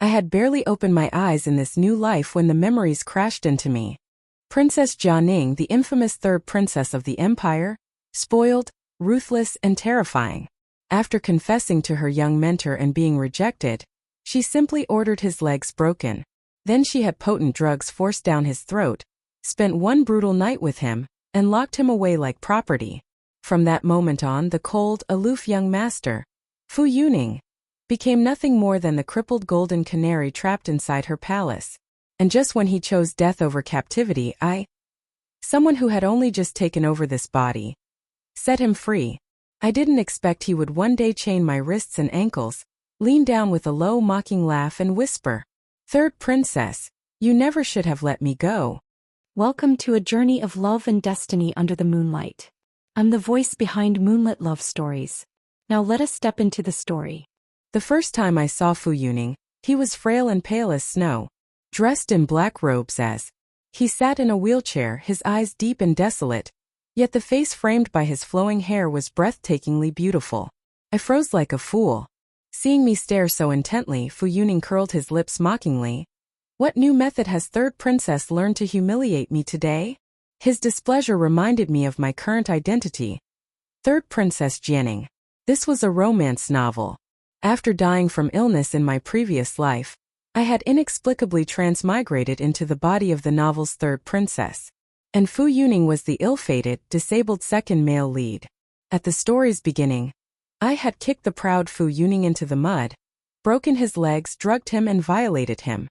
I had barely opened my eyes in this new life when the memories crashed into me. Princess Jia Ning, the infamous third princess of the empire, spoiled, ruthless, and terrifying. After confessing to her young mentor and being rejected, she simply ordered his legs broken. Then she had potent drugs forced down his throat, spent one brutal night with him, and locked him away like property. From that moment on, the cold, aloof young master, Fu Yuning, became nothing more than the crippled golden canary trapped inside her palace. And just when he chose death over captivity, someone who had only just taken over this body, set him free. I didn't expect he would one day chain my wrists and ankles, lean down with a low mocking laugh and whisper, "Third princess, you never should have let me go." Welcome to a journey of love and destiny under the moonlight. I'm the voice behind Moonlit Love Stories. Now let us step into the story. The first time I saw Fu Yuning, he was frail and pale as snow, dressed in black robes as he sat in a wheelchair, his eyes deep and desolate, yet the face framed by his flowing hair was breathtakingly beautiful. I froze like a fool. Seeing me stare so intently, Fu Yuning curled his lips mockingly. What new method has third princess learned to humiliate me today? His displeasure reminded me of my current identity. Third Princess Jia Ning. This was a romance novel. After dying from illness in my previous life, I had inexplicably transmigrated into the body of the novel's third princess. And Fu Yuning was the ill-fated, disabled second male lead. At the story's beginning, I had kicked the proud Fu Yuning into the mud, broken his legs, drugged him, and violated him.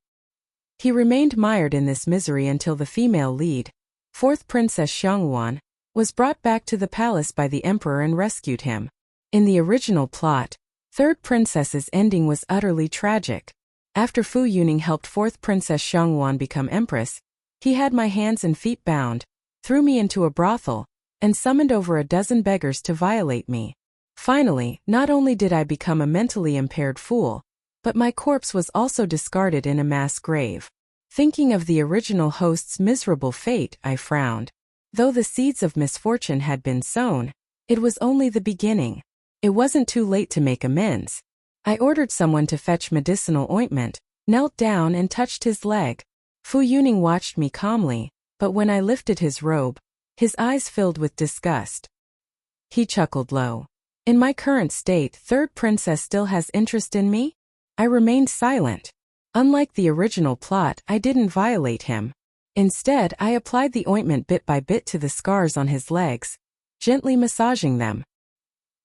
He remained mired in this misery until the female lead, fourth Princess Xiangyuan, was brought back to the palace by the emperor and rescued him. In the original plot, third princess's ending was utterly tragic. After Fu Yuning helped fourth Princess Xiangyuan become empress, he had my hands and feet bound, threw me into a brothel, and summoned over a dozen beggars to violate me. Finally, not only did I become a mentally impaired fool, but my corpse was also discarded in a mass grave. Thinking of the original host's miserable fate, I frowned. Though the seeds of misfortune had been sown, it was only the beginning. It wasn't too late to make amends. I ordered someone to fetch medicinal ointment, knelt down and touched his leg. Fu Yuning watched me calmly, but when I lifted his robe, his eyes filled with disgust. He chuckled low. In my current state, third princess still has interest in me? I remained silent. Unlike the original plot, I didn't violate him. Instead, I applied the ointment bit by bit to the scars on his legs, gently massaging them.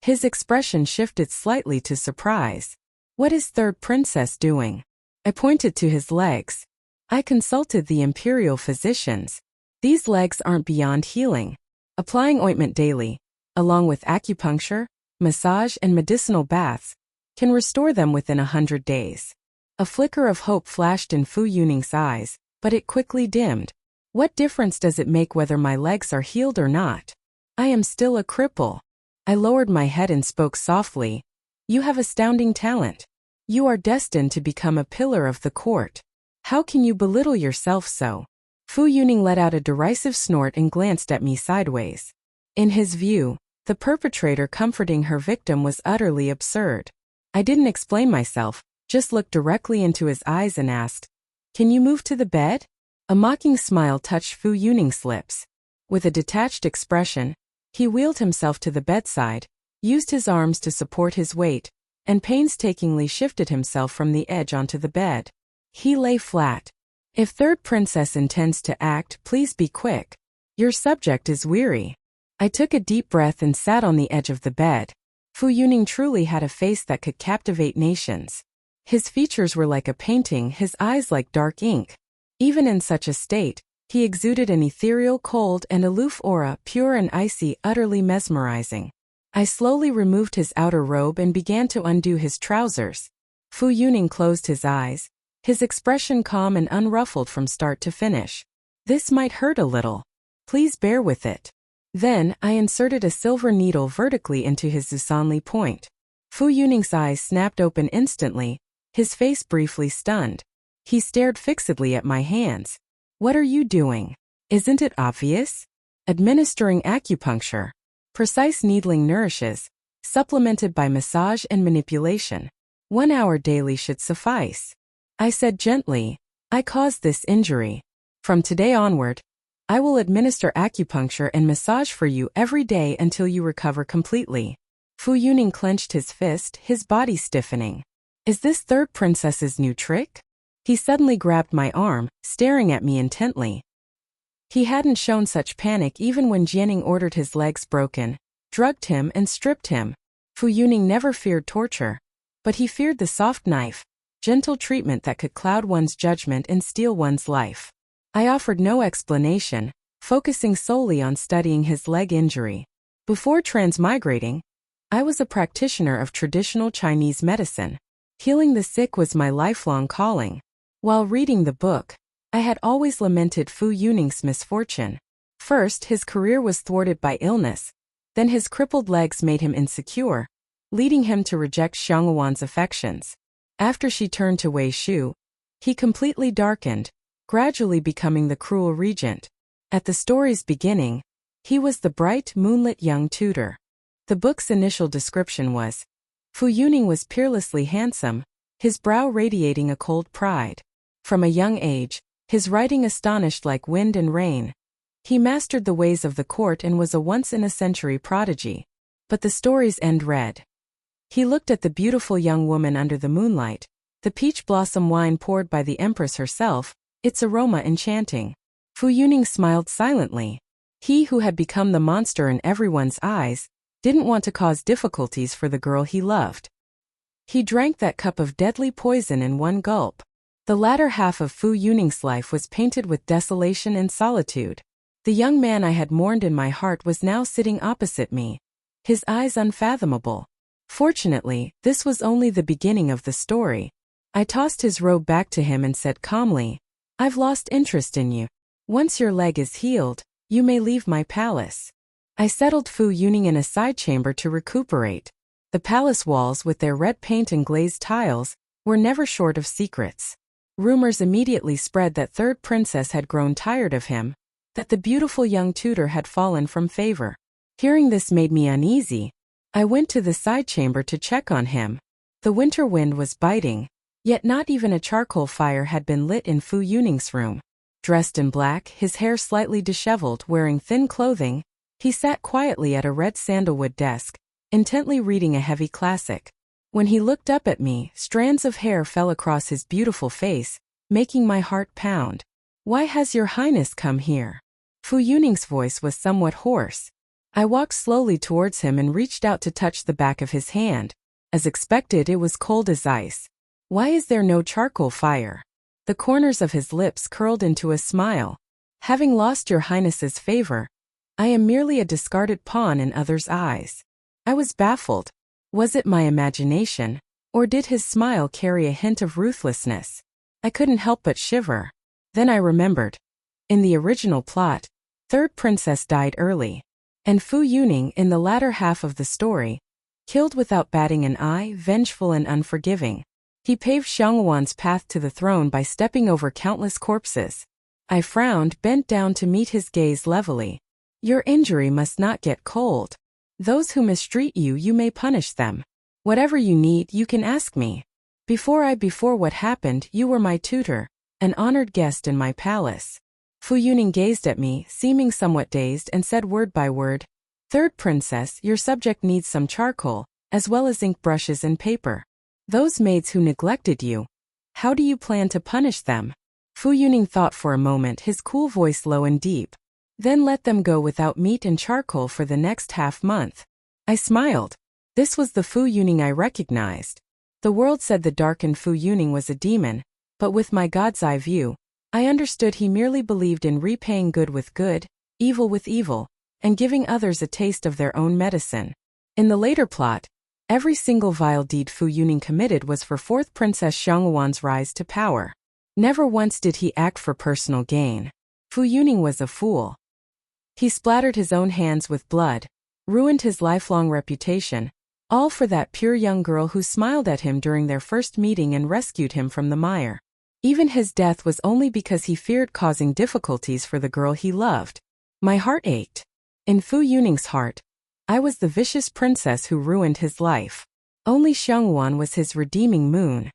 His expression shifted slightly to surprise. What is third princess doing? I pointed to his legs. I consulted the imperial physicians. These legs aren't beyond healing. Applying ointment daily, along with acupuncture, massage, and medicinal baths, can restore them within 100 days. A flicker of hope flashed in Fu Yuning's eyes, but it quickly dimmed. What difference does it make whether my legs are healed or not? I am still a cripple. I lowered my head and spoke softly. You have astounding talent. You are destined to become a pillar of the court. How can you belittle yourself so? Fu Yuning let out a derisive snort and glanced at me sideways. In his view, the perpetrator comforting her victim was utterly absurd. I didn't explain myself, just looked directly into his eyes and asked, "Can you move to the bed?" A mocking smile touched Fu Yuning's lips. With a detached expression, he wheeled himself to the bedside, used his arms to support his weight, and painstakingly shifted himself from the edge onto the bed. He lay flat. If third princess intends to act, please be quick. Your subject is weary. I took a deep breath and sat on the edge of the bed. Fu Yuning truly had a face that could captivate nations. His features were like a painting, his eyes like dark ink. Even in such a state, he exuded an ethereal, cold, and aloof aura, pure and icy, utterly mesmerizing. I slowly removed his outer robe and began to undo his trousers. Fu Yuning closed his eyes, his expression calm and unruffled from start to finish. This might hurt a little. Please bear with it. Then, I inserted a silver needle vertically into his Zusanli point. Fu Yuning's eyes snapped open instantly, his face briefly stunned. He stared fixedly at my hands. What are you doing? Isn't it obvious? Administering acupuncture. Precise needling nourishes, supplemented by massage and manipulation. 1 hour daily should suffice. I said gently. I caused this injury. From today onward, I will administer acupuncture and massage for you every day until you recover completely. Fu Yuning clenched his fist, his body stiffening. Is this third princess's new trick? He suddenly grabbed my arm, staring at me intently. He hadn't shown such panic even when Jia Ning ordered his legs broken, drugged him and stripped him. Fu Yuning never feared torture. But he feared the soft knife, gentle treatment that could cloud one's judgment and steal one's life. I offered no explanation, focusing solely on studying his leg injury. Before transmigrating, I was a practitioner of traditional Chinese medicine. Healing the sick was my lifelong calling. While reading the book, I had always lamented Fu Yuning's misfortune. First, his career was thwarted by illness. Then his crippled legs made him insecure, leading him to reject Xiangwan's affections. After she turned to Wei Shu, he completely darkened, gradually becoming the cruel regent. At the story's beginning, he was the bright, moonlit young tutor. The book's initial description was, Fu Yuning was peerlessly handsome, his brow radiating a cold pride. From a young age, his writing astonished like wind and rain. He mastered the ways of the court and was a once-in-a-century prodigy. But the story's end read. He looked at the beautiful young woman under the moonlight, the peach blossom wine poured by the empress herself, its aroma enchanting. Fu Yuning smiled silently. He who had become the monster in everyone's eyes, didn't want to cause difficulties for the girl he loved. He drank that cup of deadly poison in one gulp. The latter half of Fu Yuning's life was painted with desolation and solitude. The young man I had mourned in my heart was now sitting opposite me, his eyes unfathomable. Fortunately, this was only the beginning of the story. I tossed his robe back to him and said calmly, I've lost interest in you. Once your leg is healed, you may leave my palace. I settled Fu Yuning in a side chamber to recuperate. The palace walls with their red paint and glazed tiles were never short of secrets. Rumors immediately spread that third princess had grown tired of him, that the beautiful young tutor had fallen from favor. Hearing this made me uneasy. I went to the side chamber to check on him. The winter wind was biting, yet not even a charcoal fire had been lit in Fu Yuning's room. Dressed in black, his hair slightly disheveled, wearing thin clothing, he sat quietly at a red sandalwood desk, intently reading a heavy classic. When he looked up at me, strands of hair fell across his beautiful face, making my heart pound. Why has your highness come here? Fu Yuning's voice was somewhat hoarse. I walked slowly towards him and reached out to touch the back of his hand. As expected, it was cold as ice. Why is there no charcoal fire? The corners of his lips curled into a smile. Having lost your highness's favor, I am merely a discarded pawn in others' eyes. I was baffled. Was it my imagination, or did his smile carry a hint of ruthlessness? I couldn't help but shiver. Then I remembered. In the original plot, third princess died early. And Fu Yuning, in the latter half of the story, killed without batting an eye, vengeful and unforgiving. He paved Xiangwan's path to the throne by stepping over countless corpses. I frowned, bent down to meet his gaze levelly. Your injury must not get cold. Those who mistreat you, you may punish them. Whatever you need, you can ask me. Before what happened, you were my tutor, an honored guest in my palace. Fu Yuning gazed at me, seeming somewhat dazed, and said word by word, Third princess, your subject needs some charcoal, as well as ink brushes and paper. Those maids who neglected you, how do you plan to punish them? Fu Yuning thought for a moment, his cool voice low and deep. Then let them go without meat and charcoal for the next half-month. I smiled. This was the Fu Yuning I recognized. The world said the darkened Fu Yuning was a demon, but with my god's eye view, I understood he merely believed in repaying good with good, evil with evil, and giving others a taste of their own medicine. In the later plot, every single vile deed Fu Yuning committed was for fourth Princess Xiangwan's rise to power. Never once did he act for personal gain. Fu Yuning was a fool. He splattered his own hands with blood, ruined his lifelong reputation, all for that pure young girl who smiled at him during their first meeting and rescued him from the mire. Even his death was only because he feared causing difficulties for the girl he loved. My heart ached. In Fu Yuning's heart, I was the vicious princess who ruined his life. Only Xiangwan was his redeeming moon.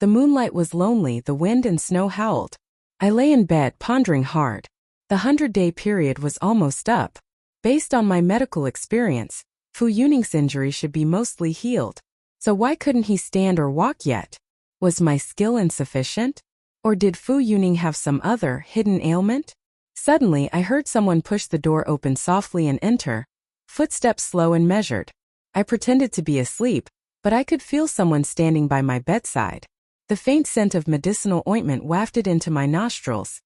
The moonlight was lonely, the wind and snow howled. I lay in bed pondering hard. The 100-day period was almost up. Based on my medical experience, Fu Yuning's injury should be mostly healed. So why couldn't he stand or walk yet? Was my skill insufficient? Or did Fu Yuning have some other, hidden ailment? Suddenly I heard someone push the door open softly and enter. Footsteps slow and measured. I pretended to be asleep, but I could feel someone standing by my bedside. The faint scent of medicinal ointment wafted into my nostrils.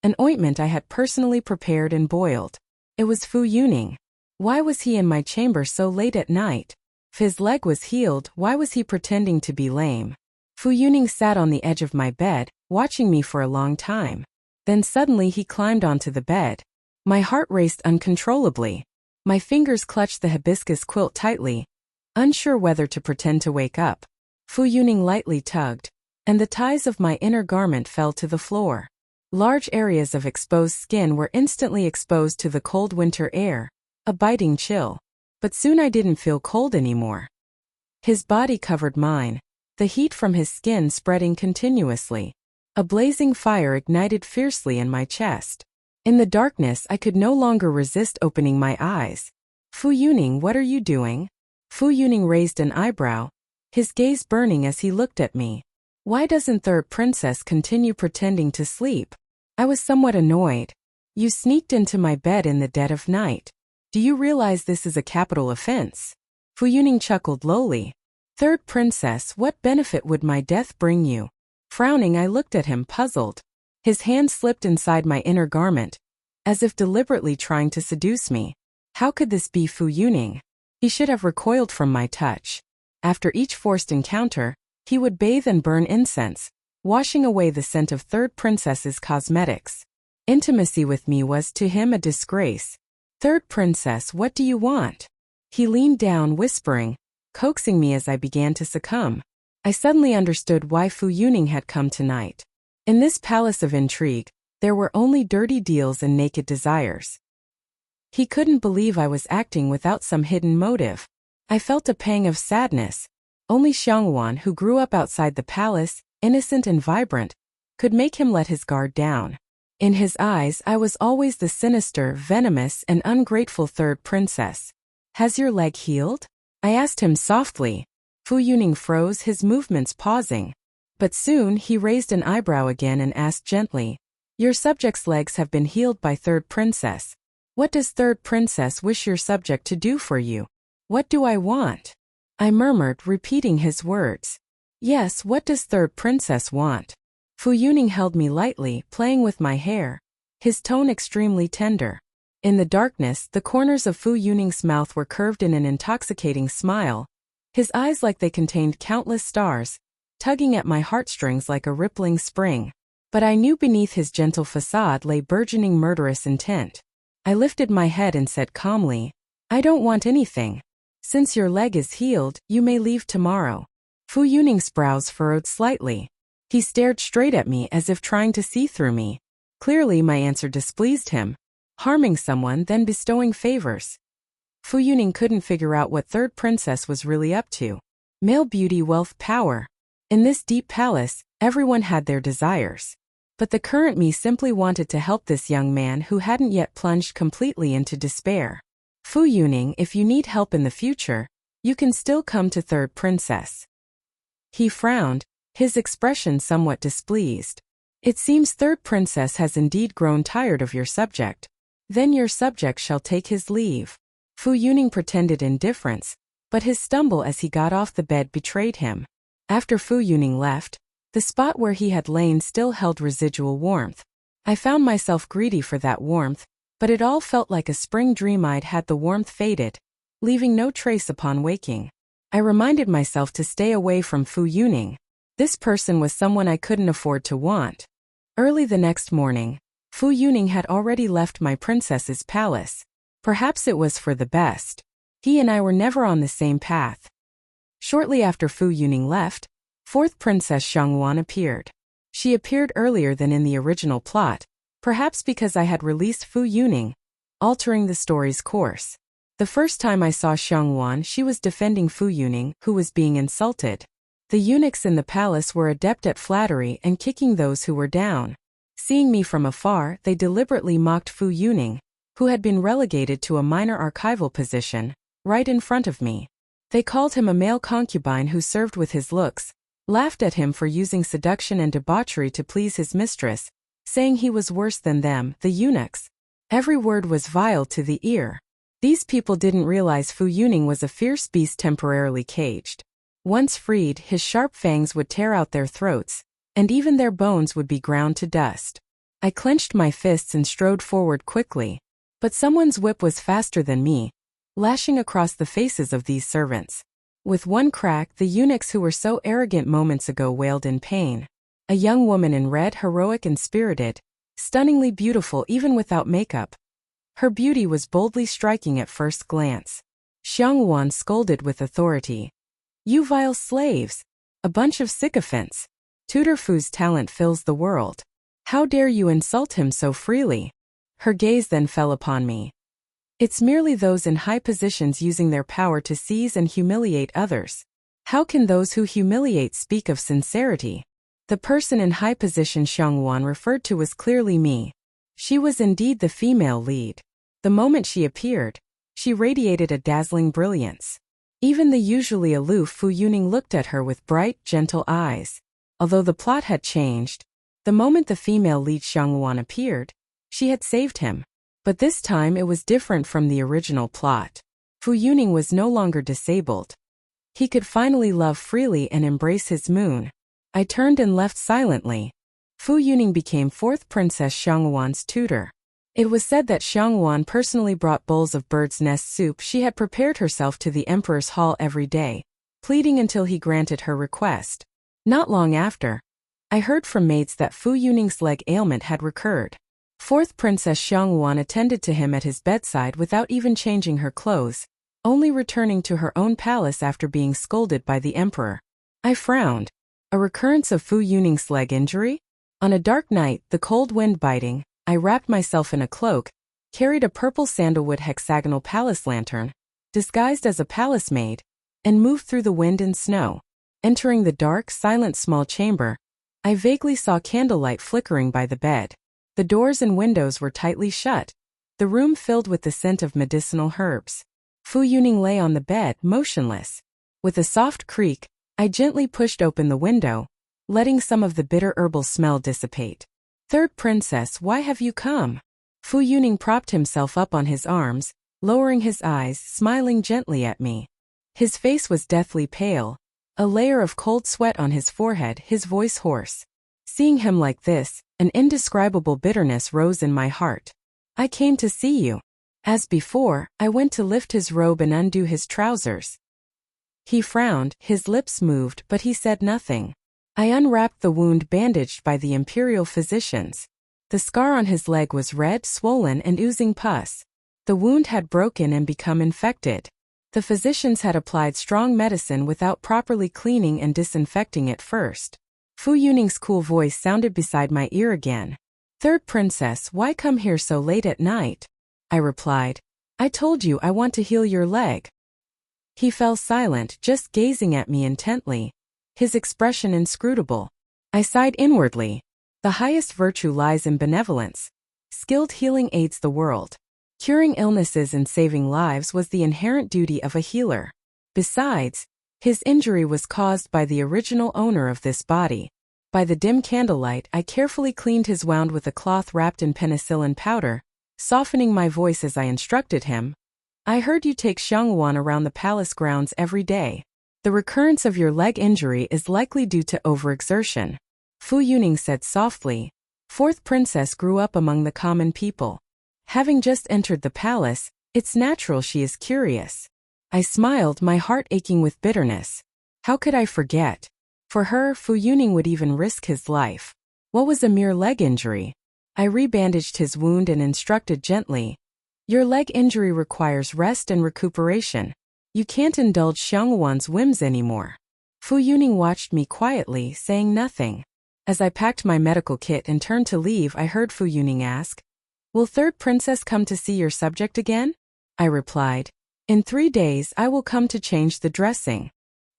An ointment I had personally prepared and boiled. It was Fu Yuning. Why was he in my chamber so late at night? If his leg was healed, why was he pretending to be lame? Fu Yuning sat on the edge of my bed, watching me for a long time. Then suddenly he climbed onto the bed. My heart raced uncontrollably. My fingers clutched the hibiscus quilt tightly, unsure whether to pretend to wake up. Fu Yuning lightly tugged, and the ties of my inner garment fell to the floor. Large areas of exposed skin were instantly exposed to the cold winter air, a biting chill. But soon I didn't feel cold anymore. His body covered mine, the heat from his skin spreading continuously. A blazing fire ignited fiercely in my chest. In the darkness I could no longer resist opening my eyes. Fu Yuning, what are you doing? Fu Yuning raised an eyebrow, his gaze burning as he looked at me. Why doesn't third princess continue pretending to sleep? I was somewhat annoyed. You sneaked into my bed in the dead of night. Do you realize this is a capital offense? Fu Yuning chuckled lowly. Third princess, what benefit would my death bring you? Frowning, I looked at him, puzzled. His hand slipped inside my inner garment, as if deliberately trying to seduce me. How could this be Fu Yuning? He should have recoiled from my touch. After each forced encounter, he would bathe and burn incense, washing away the scent of third princess's cosmetics. Intimacy with me was to him a disgrace. Third princess, what do you want? He leaned down, whispering, coaxing me as I began to succumb. I suddenly understood why Fu Yuning had come tonight. In this palace of intrigue, there were only dirty deals and naked desires. He couldn't believe I was acting without some hidden motive. I felt a pang of sadness. Only Xiangwan, who grew up outside the palace, innocent and vibrant, could make him let his guard down. In his eyes, I was always the sinister, venomous, and ungrateful third princess. Has your leg healed? I asked him softly. Fu Yuning froze, his movements pausing. But soon he raised an eyebrow again and asked gently, your subject's legs have been healed by third princess. What does third princess wish your subject to do for you? What do I want? I murmured, repeating his words. Yes, what does third princess want? Fu Yuning held me lightly, playing with my hair, his tone extremely tender. In the darkness, the corners of Fu Yuning's mouth were curved in an intoxicating smile, his eyes like they contained countless stars, tugging at my heartstrings like a rippling spring. But I knew beneath his gentle facade lay burgeoning murderous intent. I lifted my head and said calmly, I don't want anything. Since your leg is healed, you may leave tomorrow. Fu Yuning's brows furrowed slightly. He stared straight at me as if trying to see through me. Clearly my answer displeased him. Harming someone, then bestowing favors. Fu Yuning couldn't figure out what third princess was really up to. Male beauty, wealth, power. In this deep palace, everyone had their desires. But the current me simply wanted to help this young man who hadn't yet plunged completely into despair. Fu Yuning, if you need help in the future, you can still come to third princess. He frowned, his expression somewhat displeased. It seems third princess has indeed grown tired of your subject. Then your subject shall take his leave. Fu Yuning pretended indifference, but his stumble as he got off the bed betrayed him. After Fu Yuning left, the spot where he had lain still held residual warmth. I found myself greedy for that warmth, but it all felt like a spring dream. I'd had the warmth faded, leaving no trace upon waking. I reminded myself to stay away from Fu Yuning. This person was someone I couldn't afford to want. Early the next morning, Fu Yuning had already left my princess's palace. Perhaps it was for the best. He and I were never on the same path. Shortly after Fu Yuning left, fourth Princess Xiangwan appeared. She appeared earlier than in the original plot, perhaps because I had released Fu Yuning, altering the story's course. The first time I saw Xiangwan, she was defending Fu Yuning, who was being insulted. The eunuchs in the palace were adept at flattery and kicking those who were down. Seeing me from afar, they deliberately mocked Fu Yuning, who had been relegated to a minor archival position, right in front of me. They called him a male concubine who served with his looks, laughed at him for using seduction and debauchery to please his mistress, saying he was worse than them, the eunuchs. Every word was vile to the ear. These people didn't realize Fu Yuning was a fierce beast temporarily caged. Once freed, his sharp fangs would tear out their throats, and even their bones would be ground to dust. I clenched my fists and strode forward quickly, but someone's whip was faster than me, lashing across the faces of these servants. With one crack, the eunuchs who were so arrogant moments ago wailed in pain. A young woman in red, heroic and spirited, stunningly beautiful even without makeup. Her beauty was boldly striking at first glance. Xiang Wan scolded with authority. "You vile slaves! A bunch of sycophants! Tutor Fu's talent fills the world. How dare you insult him so freely?" Her gaze then fell upon me. "It's merely those in high positions using their power to seize and humiliate others. How can those who humiliate speak of sincerity?" The person in high position Xiang Wan referred to was clearly me. She was indeed the female lead. The moment she appeared, she radiated a dazzling brilliance. Even the usually aloof Fu Yuning looked at her with bright, gentle eyes. Although the plot had changed, the moment the female lead Xiang Wan appeared, she had saved him. But this time it was different from the original plot. Fu Yuning was no longer disabled. He could finally love freely and embrace his moon. I turned and left silently. Fu Yuning became fourth Princess Xiang Wan's tutor. It was said that Xiang Wan personally brought bowls of bird's nest soup she had prepared herself to the emperor's hall every day, pleading until he granted her request. Not long after, I heard from maids that Fu Yuning's leg ailment had recurred. Fourth Princess Xiang Wan attended to him at his bedside without even changing her clothes, only returning to her own palace after being scolded by the emperor. I frowned. A recurrence of Fu Yuning's leg injury? On a dark night, the cold wind biting, I wrapped myself in a cloak, carried a purple sandalwood hexagonal palace lantern, disguised as a palace maid, and moved through the wind and snow. Entering the dark, silent small chamber, I vaguely saw candlelight flickering by the bed. The doors and windows were tightly shut, the room filled with the scent of medicinal herbs. Fu Yuning lay on the bed, motionless. With a soft creak, I gently pushed open the window, letting some of the bitter herbal smell dissipate. "Third Princess, why have you come?" Fu Yuning propped himself up on his arms, lowering his eyes, smiling gently at me. His face was deathly pale, a layer of cold sweat on his forehead, his voice hoarse. Seeing him like this, an indescribable bitterness rose in my heart. "I came to see you." As before, I went to lift his robe and undo his trousers. He frowned, his lips moved, but he said nothing. I unwrapped the wound bandaged by the imperial physicians. The scar on his leg was red, swollen, and oozing pus. The wound had broken and become infected. The physicians had applied strong medicine without properly cleaning and disinfecting it first. Fu Yuning's cool voice sounded beside my ear again. "Third Princess, why come here so late at night?" I replied. "I told you I want to heal your leg." He fell silent, just gazing at me intently, his expression inscrutable. I sighed inwardly. The highest virtue lies in benevolence. Skilled healing aids the world. Curing illnesses and saving lives was the inherent duty of a healer. Besides, his injury was caused by the original owner of this body. By the dim candlelight, I carefully cleaned his wound with a cloth wrapped in penicillin powder, softening my voice as I instructed him. "I heard you take Xiang Wan around the palace grounds every day. The recurrence of your leg injury is likely due to overexertion." Fu Yuning said softly. "Fourth Princess grew up among the common people. Having just entered the palace, it's natural she is curious." I smiled, my heart aching with bitterness. How could I forget? For her, Fu Yuning would even risk his life. What was a mere leg injury? I rebandaged his wound and instructed gently. "Your leg injury requires rest and recuperation. You can't indulge Xiang Wan's whims anymore." Fu Yuning watched me quietly, saying nothing. As I packed my medical kit and turned to leave, I heard Fu Yuning ask, "Will Third Princess come to see your subject again?" I replied, "In 3 days I will come to change the dressing."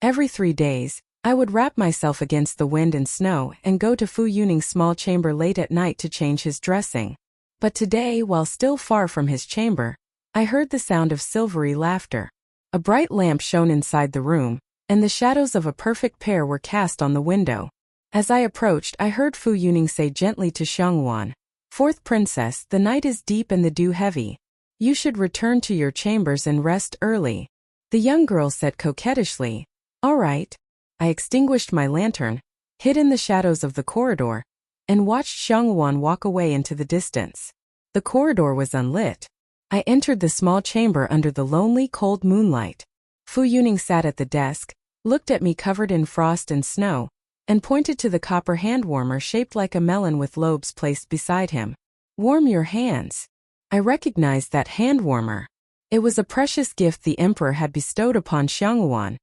Every 3 days, I would wrap myself against the wind and snow and go to Fu Yuning's small chamber late at night to change his dressing. But today, while still far from his chamber, I heard the sound of silvery laughter. A bright lamp shone inside the room, and the shadows of a perfect pair were cast on the window. As I approached, I heard Fu Yuning say gently to Xiangwan, "Fourth princess, the night is deep and the dew heavy. You should return to your chambers and rest early." The young girl said coquettishly, "All right." I extinguished my lantern, hid in the shadows of the corridor, and watched Xiangwan walk away into the distance. The corridor was unlit. I entered the small chamber under the lonely, cold moonlight. Fu Yuning sat at the desk, looked at me covered in frost and snow, and pointed to the copper hand warmer shaped like a melon with lobes placed beside him. "Warm your hands." I recognized that hand warmer. It was a precious gift the emperor had bestowed upon Xiangwan,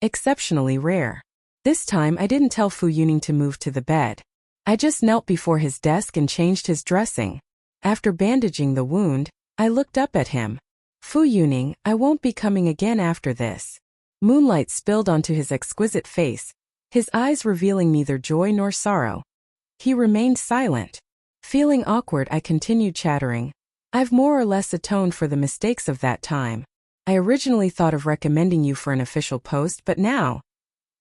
exceptionally rare. This time I didn't tell Fu Yuning to move to the bed. I just knelt before his desk and changed his dressing. After bandaging the wound, I looked up at him. "Fu Yuning, I won't be coming again after this." Moonlight spilled onto his exquisite face, his eyes revealing neither joy nor sorrow. He remained silent. Feeling awkward, I continued chattering. "I've more or less atoned for the mistakes of that time. I originally thought of recommending you for an official post, but now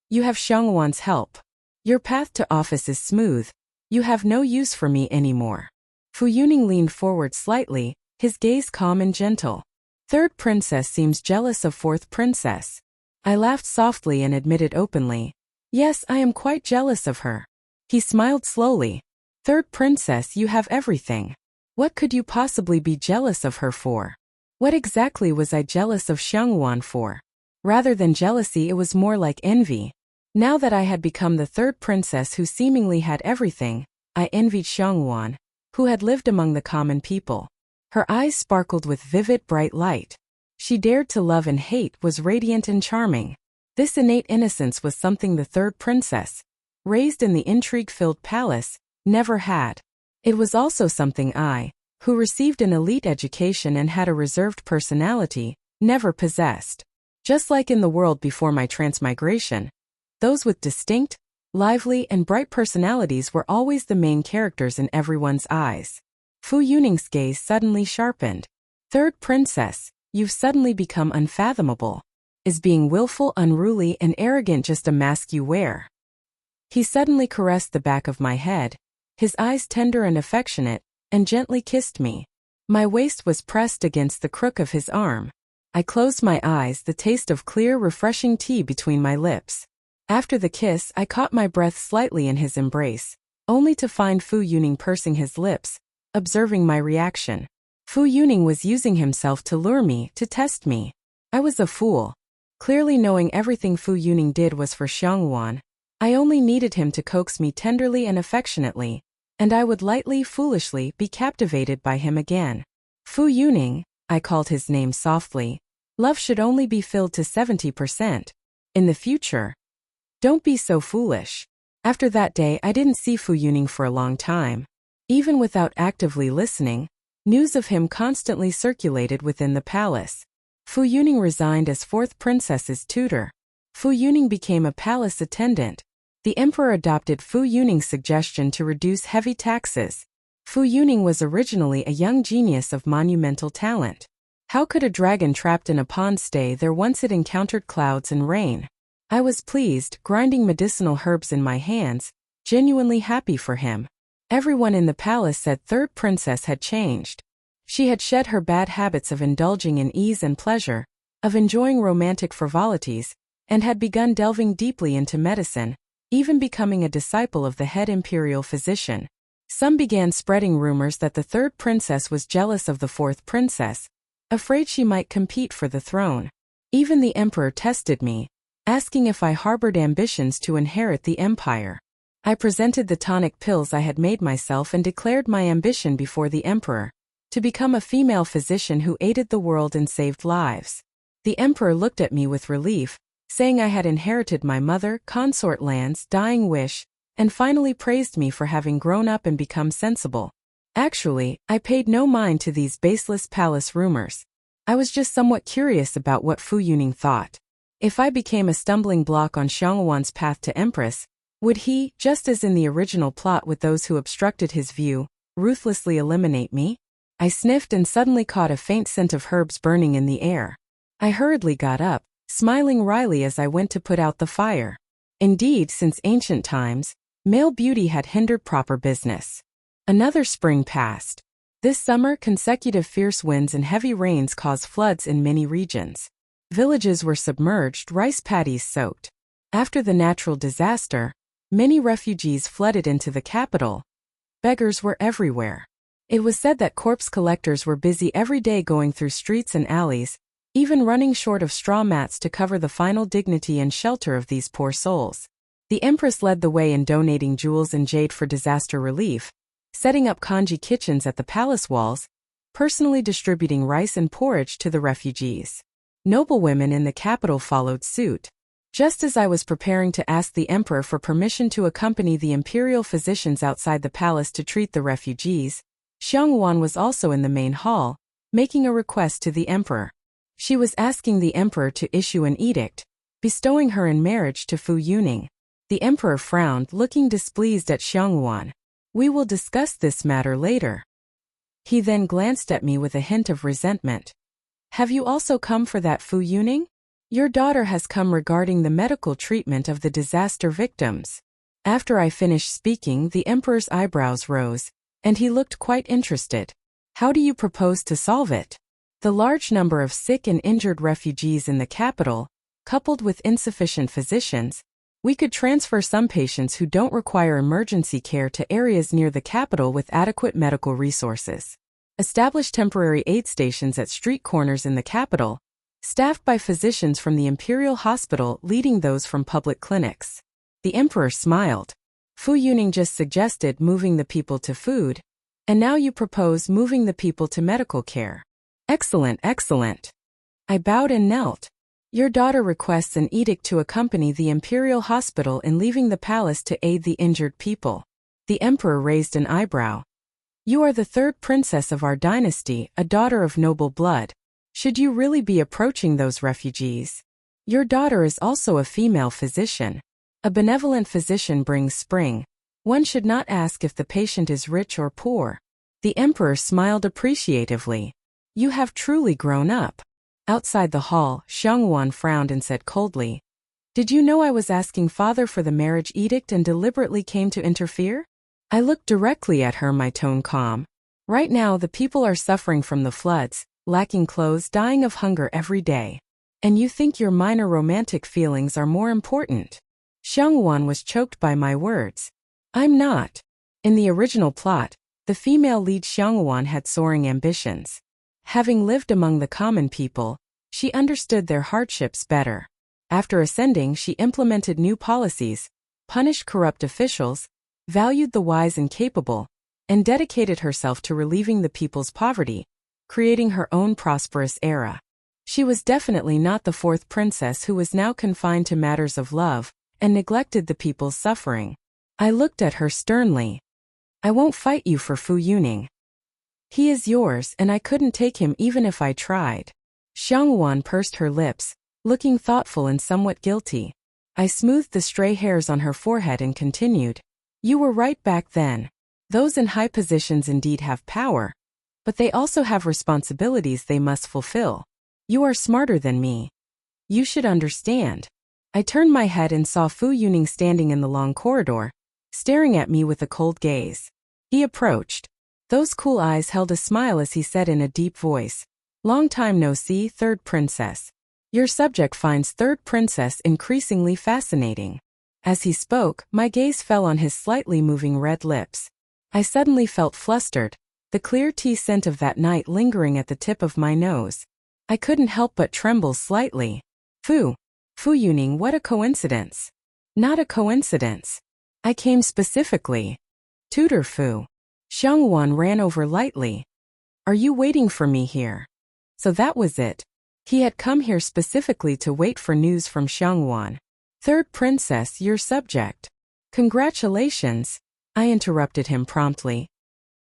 you have Xiangwan's help. Your path to office is smooth. You have no use for me anymore." Fu Yuning leaned forward slightly, his gaze calm and gentle. "Third princess seems jealous of fourth princess." I laughed softly and admitted openly, "Yes, I am quite jealous of her." He smiled slowly. "Third princess, you have everything. What could you possibly be jealous of her for?" What exactly was I jealous of Xiangwan for? Rather than jealousy, it was more like envy. Now that I had become the third princess who seemingly had everything, I envied Xiangwan, who had lived among the common people. Her eyes sparkled with vivid, bright light. She dared to love and hate, was radiant and charming. This innate innocence was something the third princess, raised in the intrigue-filled palace, never had. It was also something I, who received an elite education and had a reserved personality, never possessed. Just like in the world before my transmigration, those with distinct, lively, and bright personalities were always the main characters in everyone's eyes. Fu Yuning's gaze suddenly sharpened. "Third princess, you've suddenly become unfathomable. Is being willful, unruly, and arrogant just a mask you wear?" He suddenly caressed the back of my head, his eyes tender and affectionate, and gently kissed me. My waist was pressed against the crook of his arm. I closed my eyes, the taste of clear, refreshing tea between my lips. After the kiss, I caught my breath slightly in his embrace, only to find Fu Yuning pursing his lips, observing my reaction. Fu Yuning was using himself to lure me, to test me. I was a fool. Clearly knowing everything Fu Yuning did was for Xiangwan, I only needed him to coax me tenderly and affectionately, and I would lightly, foolishly, be captivated by him again. "Fu Yuning," I called his name softly, "love should only be filled to 70%. In the future, don't be so foolish." After that day, I didn't see Fu Yuning for a long time. Even without actively listening, news of him constantly circulated within the palace. Fu Yuning resigned as fourth princess's tutor. Fu Yuning became a palace attendant. The emperor adopted Fu Yuning's suggestion to reduce heavy taxes. Fu Yuning was originally a young genius of monumental talent. How could a dragon trapped in a pond stay there once it encountered clouds and rain? I was pleased, grinding medicinal herbs in my hands, genuinely happy for him. Everyone in the palace said third princess had changed. She had shed her bad habits of indulging in ease and pleasure, of enjoying romantic frivolities, and had begun delving deeply into medicine, even becoming a disciple of the head imperial physician. Some began spreading rumors that the third princess was jealous of the fourth princess, afraid she might compete for the throne. Even the emperor tested me, asking if I harbored ambitions to inherit the empire. I presented the tonic pills I had made myself and declared my ambition before the emperor, to become a female physician who aided the world and saved lives. The emperor looked at me with relief, saying I had inherited my mother, consort lands, dying wish, and finally praised me for having grown up and become sensible. Actually, I paid no mind to these baseless palace rumors. I was just somewhat curious about what Fu Yuning thought. If I became a stumbling block on Xianguan's path to Empress, would he, just as in the original plot with those who obstructed his view, ruthlessly eliminate me? I sniffed and suddenly caught a faint scent of herbs burning in the air. I hurriedly got up, smiling wryly as I went to put out the fire. Indeed, since ancient times, male beauty had hindered proper business. Another spring passed. This summer, consecutive fierce winds and heavy rains caused floods in many regions. Villages were submerged, rice paddies soaked. After the natural disaster, many refugees flooded into the capital. Beggars were everywhere. It was said that corpse collectors were busy every day going through streets and alleys, even running short of straw mats to cover the final dignity and shelter of these poor souls. The Empress led the way in donating jewels and jade for disaster relief, setting up kanji kitchens at the palace walls, personally distributing rice and porridge to the refugees. Noblewomen in the capital followed suit. Just as I was preparing to ask the emperor for permission to accompany the imperial physicians outside the palace to treat the refugees, Xianguan was also in the main hall, making a request to the emperor. She was asking the emperor to issue an edict, bestowing her in marriage to Fu Yuning. The emperor frowned, looking displeased at Xianguan. "We will discuss this matter later." He then glanced at me with a hint of resentment. "Have you also come for that, Fu Yuning? Your daughter has come regarding the medical treatment of the disaster victims." After I finished speaking, the emperor's eyebrows rose, and he looked quite interested. "How do you propose to solve it?" The large number of sick and injured refugees in the capital, coupled with insufficient physicians, we could transfer some patients who don't require emergency care to areas near the capital with adequate medical resources. Establish temporary aid stations at street corners in the capital, staffed by physicians from the Imperial Hospital leading those from public clinics. The emperor smiled. "Fu Yuning just suggested moving the people to food, and now you propose moving the people to medical care. Excellent, excellent." I bowed and knelt. "Your daughter requests an edict to accompany the Imperial Hospital in leaving the palace to aid the injured people." The emperor raised an eyebrow. "You are the third princess of our dynasty, a daughter of noble blood. Should you really be approaching those refugees? Your daughter is also a female physician. A benevolent physician brings spring. One should not ask if the patient is rich or poor." The emperor smiled appreciatively. "You have truly grown up." Outside the hall, Xianguan frowned and said coldly, "Did you know I was asking father for the marriage edict and deliberately came to interfere?" I looked directly at her, my tone calm. "Right now the people are suffering from the floods, lacking clothes, dying of hunger every day. And you think your minor romantic feelings are more important?" Xianguan was choked by my words. "I'm not." In the original plot, the female lead Xianguan had soaring ambitions. Having lived among the common people, she understood their hardships better. After ascending, she implemented new policies, punished corrupt officials, valued the wise and capable, and dedicated herself to relieving the people's poverty, creating her own prosperous era. She was definitely not the fourth princess who was now confined to matters of love and neglected the people's suffering. I looked at her sternly. "I won't fight you for Fu Yuning. He is yours, and I couldn't take him even if I tried." Xianguan pursed her lips, looking thoughtful and somewhat guilty. I smoothed the stray hairs on her forehead and continued. "You were right back then. Those in high positions indeed have power, but they also have responsibilities they must fulfill. You are smarter than me. You should understand." I turned my head and saw Fu Yuning standing in the long corridor, staring at me with a cold gaze. He approached. Those cool eyes held a smile as he said in a deep voice, "Long time no see, third princess. Your subject finds third princess increasingly fascinating." As he spoke, my gaze fell on his slightly moving red lips. I suddenly felt flustered, the clear tea scent of that night lingering at the tip of my nose. I couldn't help but tremble slightly. Fu Yuning, what a coincidence." "Not a coincidence. I came specifically." "Tutor Fu." Xianguan ran over lightly. "Are you waiting for me here?" So that was it. He had come here specifically to wait for news from Xianguan. "Third princess, your subject." "Congratulations," I interrupted him promptly.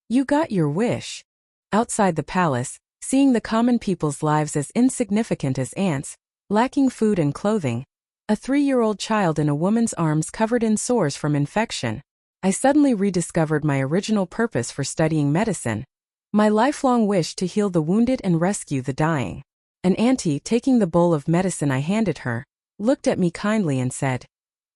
"You got your wish." Outside the palace, seeing the common people's lives as insignificant as ants, lacking food and clothing. A 3-year-old child in a woman's arms covered in sores from infection. I suddenly rediscovered my original purpose for studying medicine. My lifelong wish to heal the wounded and rescue the dying. An auntie, taking the bowl of medicine I handed her, looked at me kindly and said,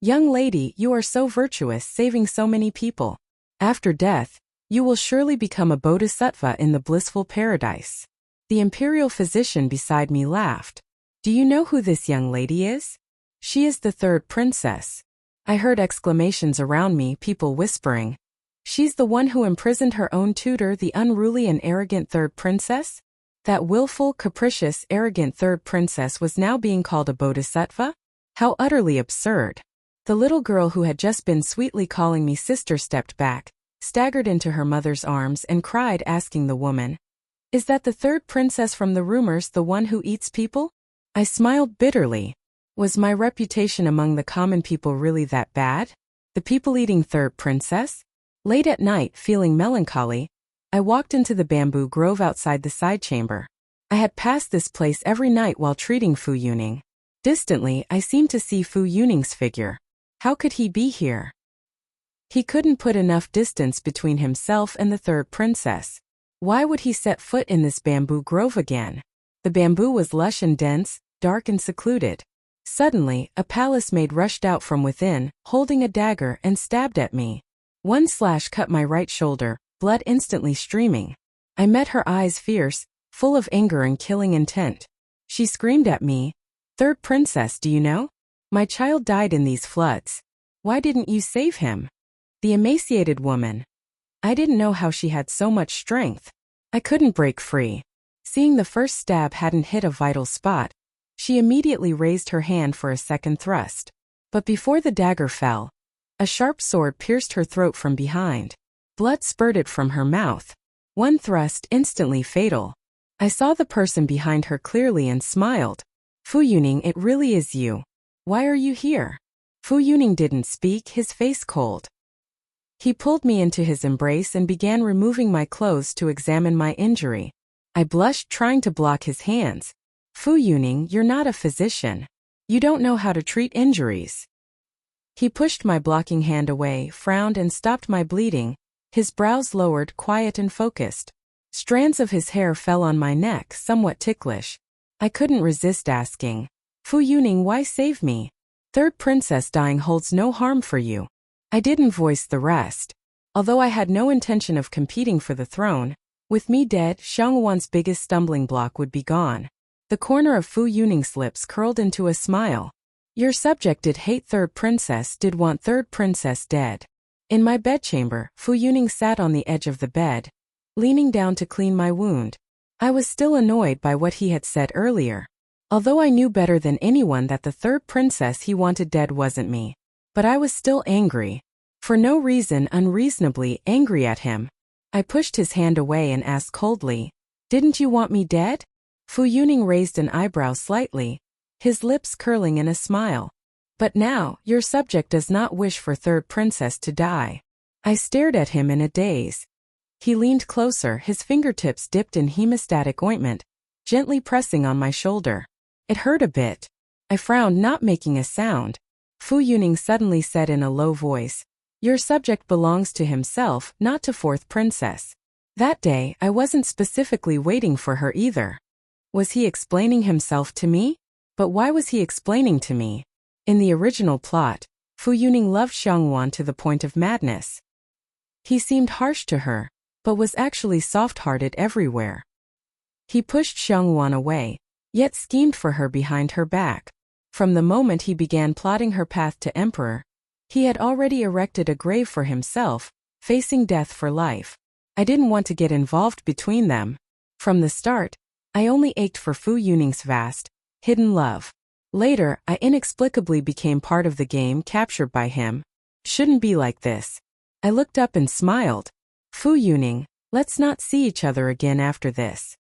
"Young lady, you are so virtuous, saving so many people. After death, you will surely become a bodhisattva in the blissful paradise." The imperial physician beside me laughed. "Do you know who this young lady is? She is the third princess." I heard exclamations around me, people whispering, "She's the one who imprisoned her own tutor, the unruly and arrogant third princess?" That willful, capricious, arrogant third princess was now being called a bodhisattva? How utterly absurd. The little girl who had just been sweetly calling me sister stepped back, staggered into her mother's arms and cried, asking the woman, "Is that the third princess from the rumors, the one who eats people?" I smiled bitterly. Was my reputation among the common people really that bad? The people-eating third princess? Late at night, feeling melancholy, I walked into the bamboo grove outside the side chamber. I had passed this place every night while treating Fu Yuning. Distantly, I seemed to see Fu Yuning's figure. How could he be here? He couldn't put enough distance between himself and the third princess. Why would he set foot in this bamboo grove again? The bamboo was lush and dense, dark and secluded. Suddenly, a palace maid rushed out from within, holding a dagger, and stabbed at me. One slash cut my right shoulder, blood instantly streaming. I met her eyes, fierce, full of anger and killing intent. She screamed at me, "Third princess, do you know? My child died in these floods. Why didn't you save him?" The emaciated woman. I didn't know how she had so much strength. I couldn't break free. Seeing the first stab hadn't hit a vital spot, she immediately raised her hand for a second thrust. But before the dagger fell, a sharp sword pierced her throat from behind. Blood spurted from her mouth. One thrust, instantly fatal. I saw the person behind her clearly and smiled. "Fu Yuning, it really is you. Why are you here?" Fu Yuning didn't speak, his face cold. He pulled me into his embrace and began removing my clothes to examine my injury. I blushed, trying to block his hands. "Fu Yuning, you're not a physician. You don't know how to treat injuries." He pushed my blocking hand away, frowned and stopped my bleeding, his brows lowered, quiet and focused. Strands of his hair fell on my neck, somewhat ticklish. I couldn't resist asking, "Fu Yuning, why save me? Third princess dying holds no harm for you." I didn't voice the rest. Although I had no intention of competing for the throne, with me dead, Xiangwan's biggest stumbling block would be gone. The corner of Fu Yuning's lips curled into a smile. "Your subject did hate third princess, did want third princess dead." In my bedchamber, Fu Yuning sat on the edge of the bed, leaning down to clean my wound. I was still annoyed by what he had said earlier. Although I knew better than anyone that the third princess he wanted dead wasn't me. But I was still angry. For no reason, unreasonably angry at him. I pushed his hand away and asked coldly, "Didn't you want me dead?" Fu Yuning raised an eyebrow slightly, his lips curling in a smile. "But now, your subject does not wish for third princess to die." I stared at him in a daze. He leaned closer, his fingertips dipped in hemostatic ointment, gently pressing on my shoulder. It hurt a bit. I frowned, not making a sound. Fu Yuning suddenly said in a low voice, "Your subject belongs to himself, not to fourth princess." That day, I wasn't specifically waiting for her either. Was he explaining himself to me? But why was he explaining to me? In the original plot, Fu Yuning loved Xiangwan to the point of madness. He seemed harsh to her, but was actually soft-hearted everywhere. He pushed Xiangwan away, yet schemed for her behind her back. From the moment he began plotting her path to emperor, he had already erected a grave for himself, facing death for life. I didn't want to get involved between them. From the start, I only ached for Fu Yuning's vast, hidden love. Later, I inexplicably became part of the game, captured by him. Shouldn't be like this. I looked up and smiled. "Fu Yuning, let's not see each other again after this."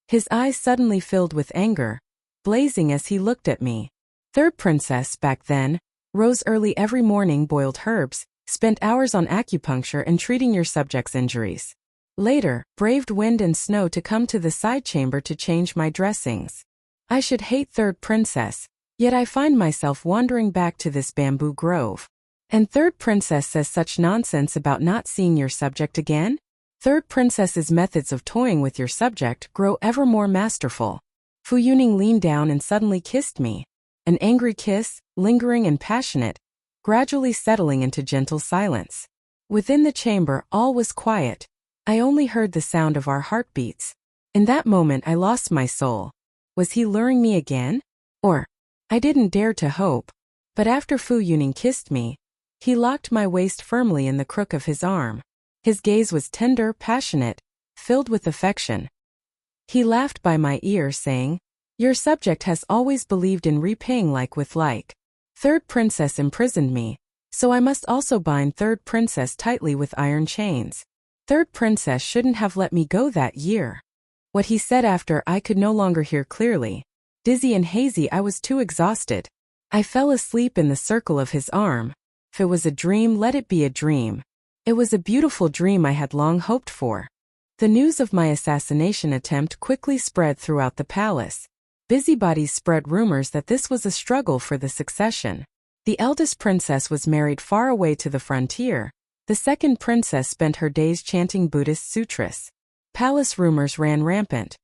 His eyes suddenly filled with anger, blazing as he looked at me. Third princess, back then, rose early every morning, boiled herbs, spent hours on acupuncture and treating your subject's injuries. Later, braved wind and snow to come to the side chamber to change my dressings. I should hate third princess, yet I find myself wandering back to this bamboo grove. And third princess says such nonsense about not seeing your subject again? Third princess's methods of toying with your subject grow ever more masterful. Fu Yuning leaned down and suddenly kissed me. An angry kiss, lingering and passionate, gradually settling into gentle silence. Within the chamber, all was quiet. I only heard the sound of our heartbeats. In that moment I lost my soul. Was he luring me again? Or, I didn't dare to hope. But after Fu Yuning kissed me, he locked my waist firmly in the crook of his arm. His gaze was tender, passionate, filled with affection. He laughed by my ear, saying, "Your subject has always believed in repaying like with like. Third princess imprisoned me, so I must also bind third princess tightly with iron chains. Third princess shouldn't have let me go that year." What he said after I could no longer hear clearly. Dizzy and hazy, I was too exhausted. I fell asleep in the circle of his arm. If it was a dream, let it be a dream. It was a beautiful dream I had long hoped for. The news of my assassination attempt quickly spread throughout the palace. Busybodies spread rumors that this was a struggle for the succession. The eldest princess was married far away to the frontier. The second princess spent her days chanting Buddhist sutras. Palace rumors ran rampant.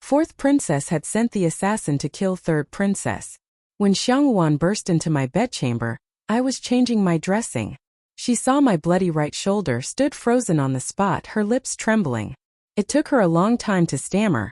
Fourth princess had sent the assassin to kill third princess. When Xiangwan burst into my bedchamber, I was changing my dressing. She saw my bloody right shoulder, stood frozen on the spot, her lips trembling. It took her a long time to stammer.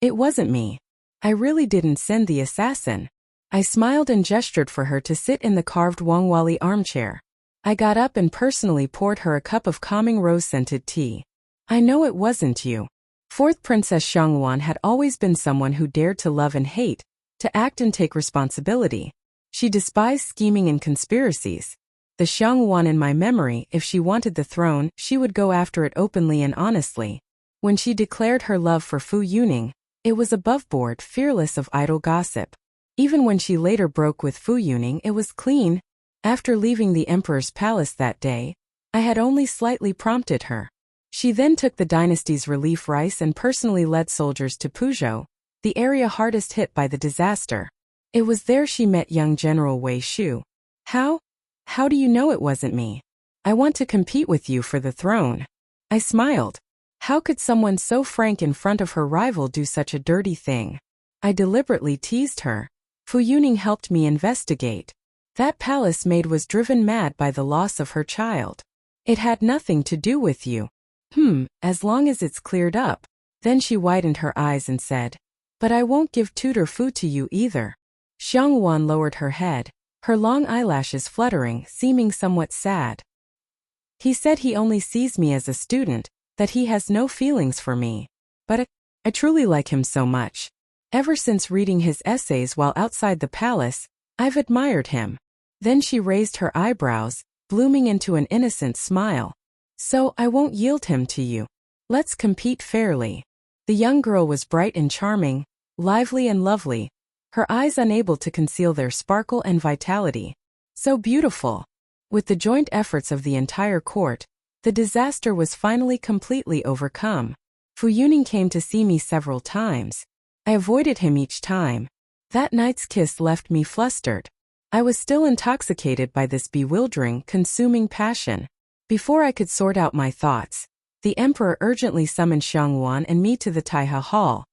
"It wasn't me. I really didn't send the assassin." I smiled and gestured for her to sit in the carved Wangwali armchair. I got up and personally poured her a cup of calming rose-scented tea. "I know it wasn't you." Fourth Princess Xiangwan had always been someone who dared to love and hate, to act and take responsibility. She despised scheming and conspiracies. The Xiangwan in my memory, if she wanted the throne, she would go after it openly and honestly. When she declared her love for Fu Yuning, it was aboveboard, fearless of idle gossip. Even when she later broke with Fu Yuning, it was clean. After leaving the emperor's palace that day, I had only slightly prompted her. She then took the dynasty's relief rice and personally led soldiers to Puzhou, the area hardest hit by the disaster. It was there she met young General Wei Shu. How do you know it wasn't me? I want to compete with you for the throne." I smiled. How could someone so frank in front of her rival do such a dirty thing? I deliberately teased her. Fu Yuning helped me investigate. That palace maid was driven mad by the loss of her child. It had nothing to do with you. As long as it's cleared up. Then she widened her eyes and said, "But I won't give tutor Fu to you either." Xiangwan lowered her head, her long eyelashes fluttering, seeming somewhat sad. "He said he only sees me as a student, that he has no feelings for me. But I truly like him so much. Ever since reading his essays while outside the palace, I've admired him." Then she raised her eyebrows, blooming into an innocent smile. "So I won't yield him to you. Let's compete fairly." The young girl was bright and charming, lively and lovely, her eyes unable to conceal their sparkle and vitality. So beautiful. With the joint efforts of the entire court, the disaster was finally completely overcome. Fu Yuning came to see me several times. I avoided him each time. That night's kiss left me flustered. I was still intoxicated by this bewildering, consuming passion. Before I could sort out my thoughts, the emperor urgently summoned Xiangwan and me to the Taiha Hall.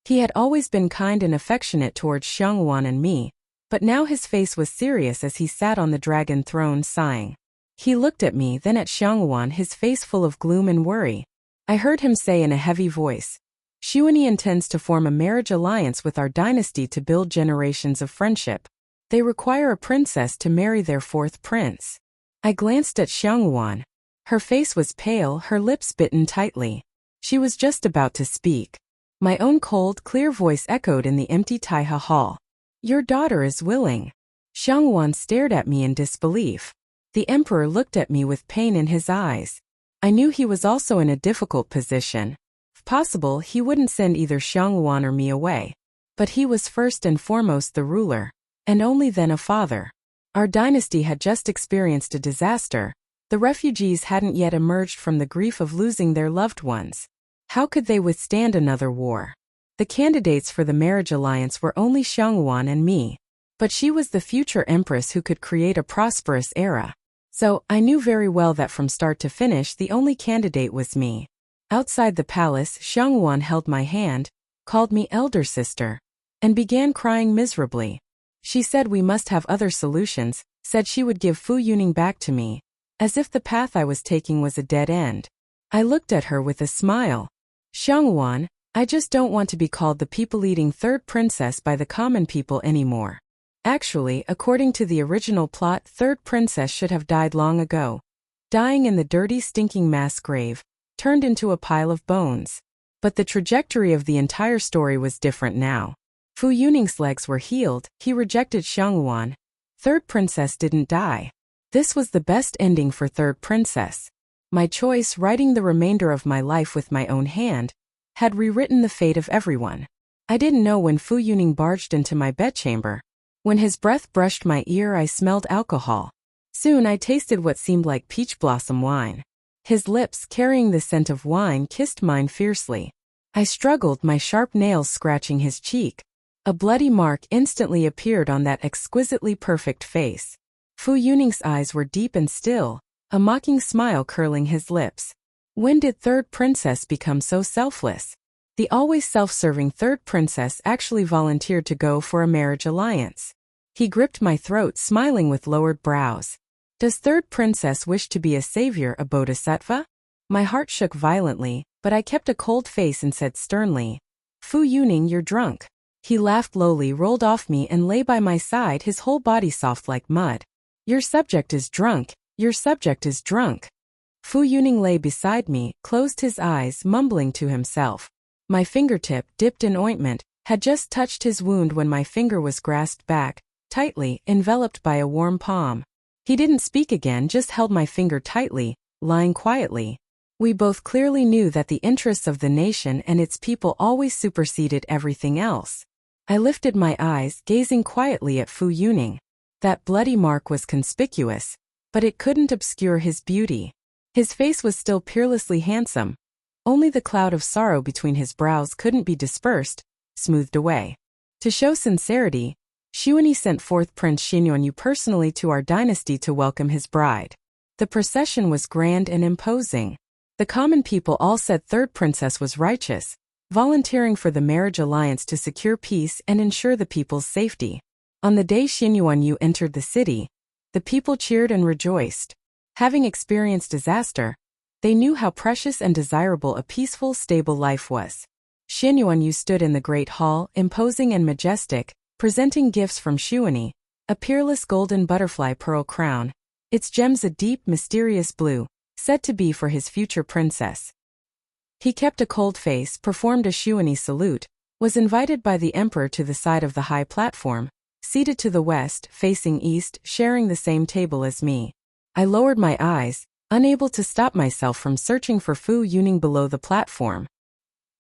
He had always been kind and affectionate towards Xiangwan and me, but now his face was serious as he sat on the dragon throne sighing. He looked at me, then at Xiangwan, his face full of gloom and worry. I heard him say in a heavy voice, "Xuanyi intends to form a marriage alliance with our dynasty to build generations of friendship. They require a princess to marry their fourth prince." I glanced at Xiangwan. Her face was pale, her lips bitten tightly. She was just about to speak. My own cold, clear voice echoed in the empty Taiha Hall. "Your daughter is willing." Xiangwan stared at me in disbelief. The emperor looked at me with pain in his eyes. I knew he was also in a difficult position. If possible, he wouldn't send either Xiangwan or me away. But he was first and foremost the ruler, and only then a father. Our dynasty had just experienced a disaster. The refugees hadn't yet emerged from the grief of losing their loved ones. How could they withstand another war? The candidates for the marriage alliance were only Xiangyuan and me. But she was the future empress who could create a prosperous era. So, I knew very well that from start to finish the only candidate was me. Outside the palace, Xiangyuan held my hand, called me elder sister, and began crying miserably. She said we must have other solutions, said she would give Fu Yuning back to me, as if the path I was taking was a dead end. I looked at her with a smile. Xiangyuan, I just don't want to be called the people-eating third princess by the common people anymore. Actually, according to the original plot, third princess should have died long ago. Dying in the dirty stinking mass grave, turned into a pile of bones. But the trajectory of the entire story was different now. Fu Yuning's legs were healed, he rejected Xiangyuan. Third princess didn't die. This was the best ending for third princess. My choice, writing the remainder of my life with my own hand, had rewritten the fate of everyone. I didn't know when Fu Yuning barged into my bedchamber. When his breath brushed my ear, I smelled alcohol. Soon I tasted what seemed like peach blossom wine. His lips, carrying the scent of wine, kissed mine fiercely. I struggled, my sharp nails scratching his cheek. A bloody mark instantly appeared on that exquisitely perfect face. Fu Yuning's eyes were deep and still, a mocking smile curling his lips. When did third princess become so selfless? The always self-serving third princess actually volunteered to go for a marriage alliance. He gripped my throat, smiling with lowered brows. Does third princess wish to be a savior, a bodhisattva? My heart shook violently, but I kept a cold face and said sternly, Fu Yuning, you're drunk. He laughed lowly, rolled off me and lay by my side, his whole body soft like mud. Your subject is drunk, your subject is drunk. Fu Yuning lay beside me, closed his eyes, mumbling to himself. My fingertip, dipped in ointment, had just touched his wound when my finger was grasped back, tightly, enveloped by a warm palm. He didn't speak again, just held my finger tightly, lying quietly. We both clearly knew that the interests of the nation and its people always superseded everything else. I lifted my eyes, gazing quietly at Fu Yuning. That bloody mark was conspicuous, but it couldn't obscure his beauty. His face was still peerlessly handsome. Only the cloud of sorrow between his brows couldn't be dispersed, smoothed away. To show sincerity, Xuanyi sent forth Prince Xinyuanyu personally to our dynasty to welcome his bride. The procession was grand and imposing. The common people all said third princess was righteous, volunteering for the marriage alliance to secure peace and ensure the people's safety. On the day Xinyuanyu entered the city, the people cheered and rejoiced. Having experienced disaster, they knew how precious and desirable a peaceful, stable life was. Xinyuanyu stood in the great hall, imposing and majestic, presenting gifts from Xuanyi, a peerless golden butterfly pearl crown, its gems a deep, mysterious blue, said to be for his future princess. He kept a cold face, performed a Xuanyi salute, was invited by the emperor to the side of the high platform, seated to the west, facing east, sharing the same table as me. I lowered my eyes, unable to stop myself from searching for Fu Yuning below the platform.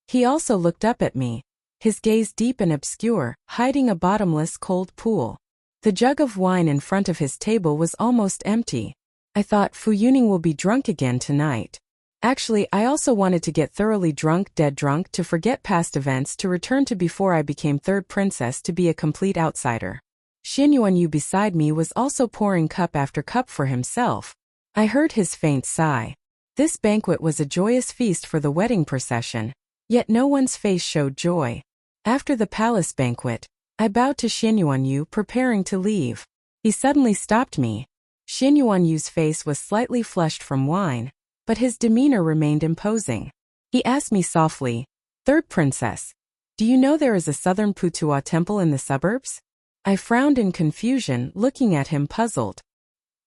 He also looked up at me, his gaze deep and obscure, hiding a bottomless cold pool. The jug of wine in front of his table was almost empty. I thought Fu Yuning will be drunk again tonight. Actually, I also wanted to get thoroughly drunk, dead drunk, to forget past events, to return to before I became third princess, to be a complete outsider. Xinyuanyu beside me was also pouring cup after cup for himself. I heard his faint sigh. This banquet was a joyous feast for the wedding procession, yet no one's face showed joy. After the palace banquet, I bowed to Xinyuanyu, preparing to leave. He suddenly stopped me. Xinyuanyu's face was slightly flushed from wine, but his demeanor remained imposing. He asked me softly, "Third princess, do you know there is a southern Putua temple in the suburbs?" I frowned in confusion, looking at him puzzled.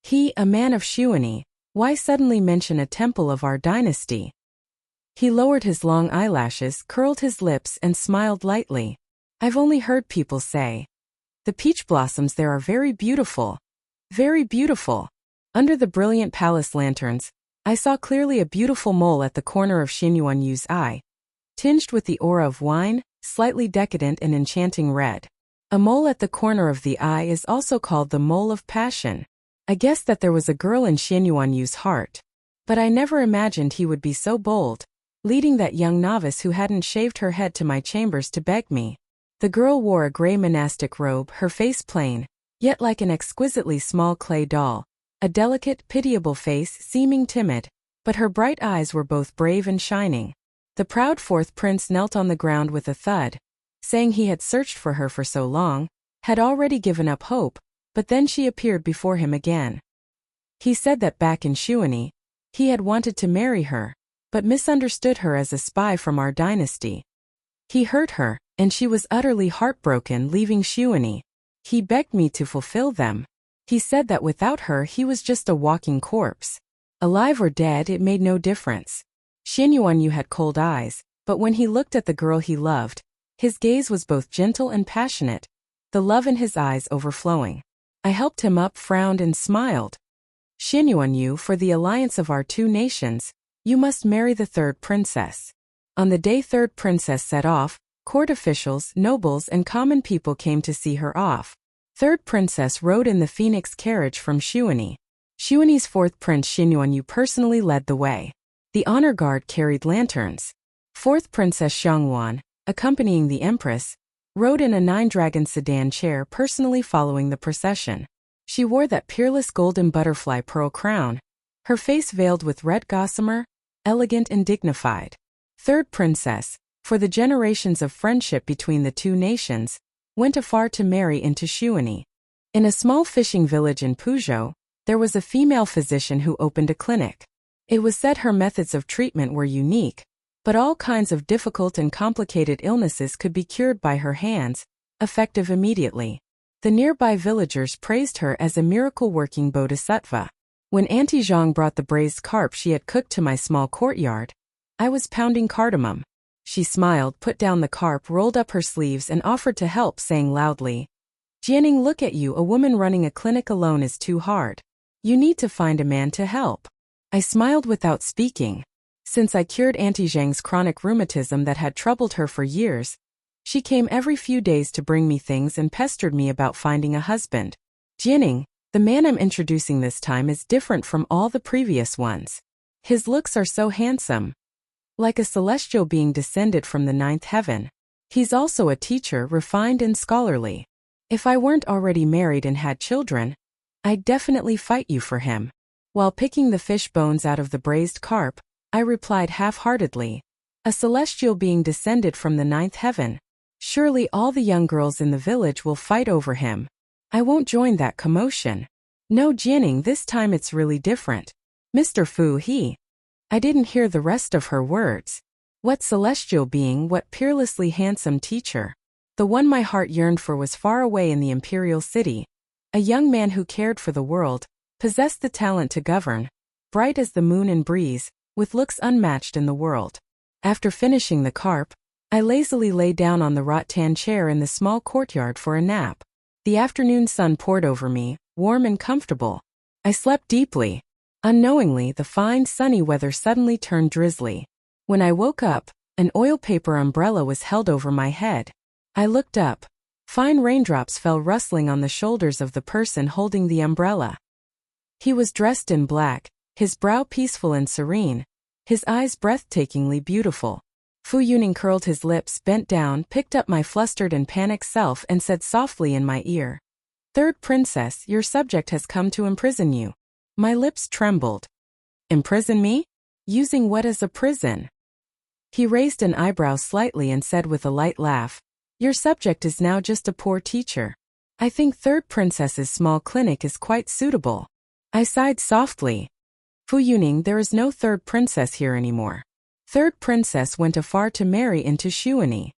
He, a man of Xuanyi, why suddenly mention a temple of our dynasty? He lowered his long eyelashes, curled his lips, and smiled lightly. I've only heard people say. The peach blossoms there are very beautiful. Very beautiful. Under the brilliant palace lanterns, I saw clearly a beautiful mole at the corner of Xinyuanyu's eye, tinged with the aura of wine, slightly decadent and enchanting red. A mole at the corner of the eye is also called the mole of passion. I guessed that there was a girl in Xinyuanyu's heart, but I never imagined he would be so bold. leading that young novice who hadn't shaved her head to my chambers to beg me. The girl wore a gray monastic robe, her face plain, yet like an exquisitely small clay doll, a delicate, pitiable face seeming timid, but her bright eyes were both brave and shining. The proud fourth prince knelt on the ground with a thud, saying he had searched for her for so long, had already given up hope, but then she appeared before him again. He said that back in Shuani, he had wanted to marry her, but misunderstood her as a spy from our dynasty. He hurt her, and she was utterly heartbroken leaving Shuani. He begged me to fulfill them. He said that without her he was just a walking corpse. Alive or dead, it made no difference. Xinyuanyu had cold eyes, but when he looked at the girl he loved, his gaze was both gentle and passionate, the love in his eyes overflowing. I helped him up, frowned and smiled. Xinyuanyu, for the alliance of our two nations, you must marry the third princess. On the day third princess set off, court officials, nobles and common people came to see her off. Third princess rode in the phoenix carriage from Shuani. Shuani's fourth prince Xinyuanyu personally led the way. The honor guard carried lanterns. Fourth princess Xiangwan, accompanying the empress, rode in a 9-dragon sedan chair personally following the procession. She wore that peerless golden butterfly pearl crown, her face veiled with red gossamer, elegant and dignified. Third princess, for the generations of friendship between the two nations, went afar to marry into Shuani. In a small fishing village in Puzhou, there was a female physician who opened a clinic. It was said her methods of treatment were unique, but all kinds of difficult and complicated illnesses could be cured by her hands, effective immediately. The nearby villagers praised her as a miracle-working bodhisattva. When Auntie Zhang brought the braised carp she had cooked to my small courtyard, I was pounding cardamom. She smiled, put down the carp, rolled up her sleeves and offered to help, saying loudly, "Jia Ning, look at you, a woman running a clinic alone is too hard. You need to find a man to help." I smiled without speaking. Since I cured Auntie Zhang's chronic rheumatism that had troubled her for years, she came every few days to bring me things and pestered me about finding a husband. "Jia Ning, the man I'm introducing this time is different from all the previous ones. His looks are so handsome, like a celestial being descended from the 9th heaven. He's also a teacher, refined and scholarly. If I weren't already married and had children, I'd definitely fight you for him." While picking the fish bones out of the braised carp, I replied half-heartedly, "A celestial being descended from the 9th heaven. Surely all the young girls in the village will fight over him. I won't join that commotion. No, Jia Ning, this time it's really different. Mr. Fu, he..." I didn't hear the rest of her words. What celestial being, what peerlessly handsome teacher? The one my heart yearned for was far away in the imperial city. A young man who cared for the world, possessed the talent to govern, bright as the moon and breeze, with looks unmatched in the world. After finishing the carp, I lazily lay down on the rattan chair in the small courtyard for a nap. The afternoon sun poured over me, warm and comfortable. I slept deeply. Unknowingly, the fine sunny weather suddenly turned drizzly. When I woke up, an oil paper umbrella was held over my head. I looked up. Fine raindrops fell rustling on the shoulders of the person holding the umbrella. He was dressed in black, his brow peaceful and serene, his eyes breathtakingly beautiful. Fu Yuning curled his lips, bent down, picked up my flustered and panicked self and said softly in my ear, "Third princess, your subject has come to imprison you." My lips trembled. "Imprison me? Using what as a prison?" He raised an eyebrow slightly and said with a light laugh, "Your subject is now just a poor teacher. I think third princess's small clinic is quite suitable." I sighed softly. "Fu Yuning, there is no third princess here anymore. Third princess went afar to marry into Shuani."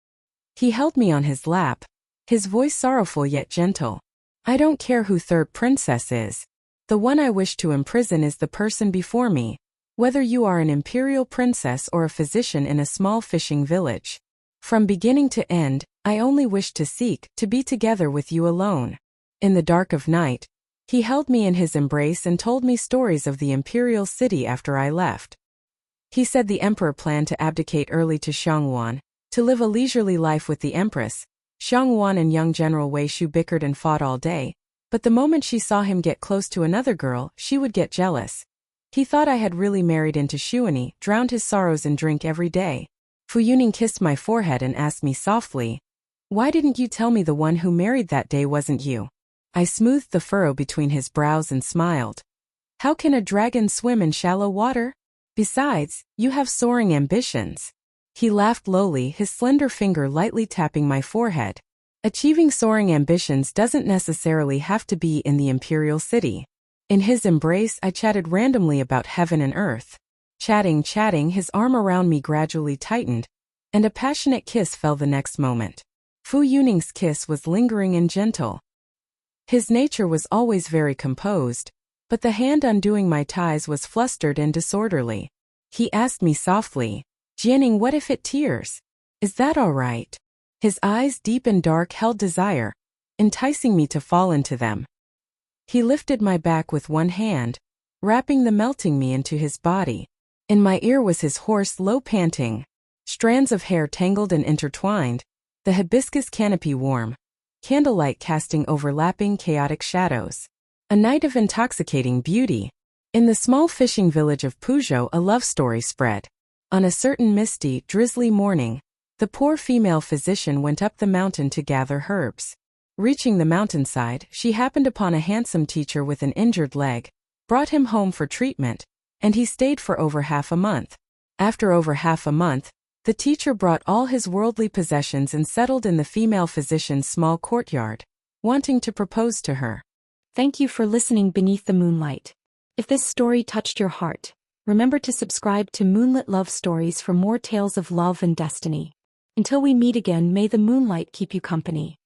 He held me on his lap, his voice sorrowful yet gentle. "I don't care who third princess is. The one I wish to imprison is the person before me, whether you are an imperial princess or a physician in a small fishing village. From beginning to end, I only wish to seek to be together with you alone." In the dark of night, he held me in his embrace and told me stories of the imperial city after I left. He said the emperor planned to abdicate early to Xiangwan, to live a leisurely life with the empress. Xiangwan and young General Wei Shu bickered and fought all day, but the moment she saw him get close to another girl, she would get jealous. He thought I had really married into Shuani, drowned his sorrows in drink every day. Fu Yuning kissed my forehead and asked me softly, "Why didn't you tell me the one who married that day wasn't you?" I smoothed the furrow between his brows and smiled. "How can a dragon swim in shallow water? Besides, you have soaring ambitions." He laughed lowly, his slender finger lightly tapping my forehead. "Achieving soaring ambitions doesn't necessarily have to be in the imperial city." In his embrace, I chatted randomly about heaven and earth. Chatting, his arm around me gradually tightened, and a passionate kiss fell the next moment. Fu Yuning's kiss was lingering and gentle. His nature was always very composed, but the hand undoing my ties was flustered and disorderly. He asked me softly, "Jia Ning, what if it tears? Is that all right?" His eyes, deep and dark, held desire, enticing me to fall into them. He lifted my back with one hand, wrapping the melting me into his body. In my ear was his hoarse, low panting, strands of hair tangled and intertwined, the hibiscus canopy warm, candlelight casting overlapping chaotic shadows. A night of intoxicating beauty. In the small fishing village of Puzhou, a love story spread. On a certain misty, drizzly morning, the poor female physician went up the mountain to gather herbs. Reaching the mountainside, she happened upon a handsome teacher with an injured leg, brought him home for treatment, and he stayed for over half a month. After over half a month, the teacher brought all his worldly possessions and settled in the female physician's small courtyard, wanting to propose to her. Thank you for listening Beneath the Moonlight. If this story touched your heart, remember to subscribe to Moonlit Love Stories for more tales of love and destiny. Until we meet again, may the moonlight keep you company.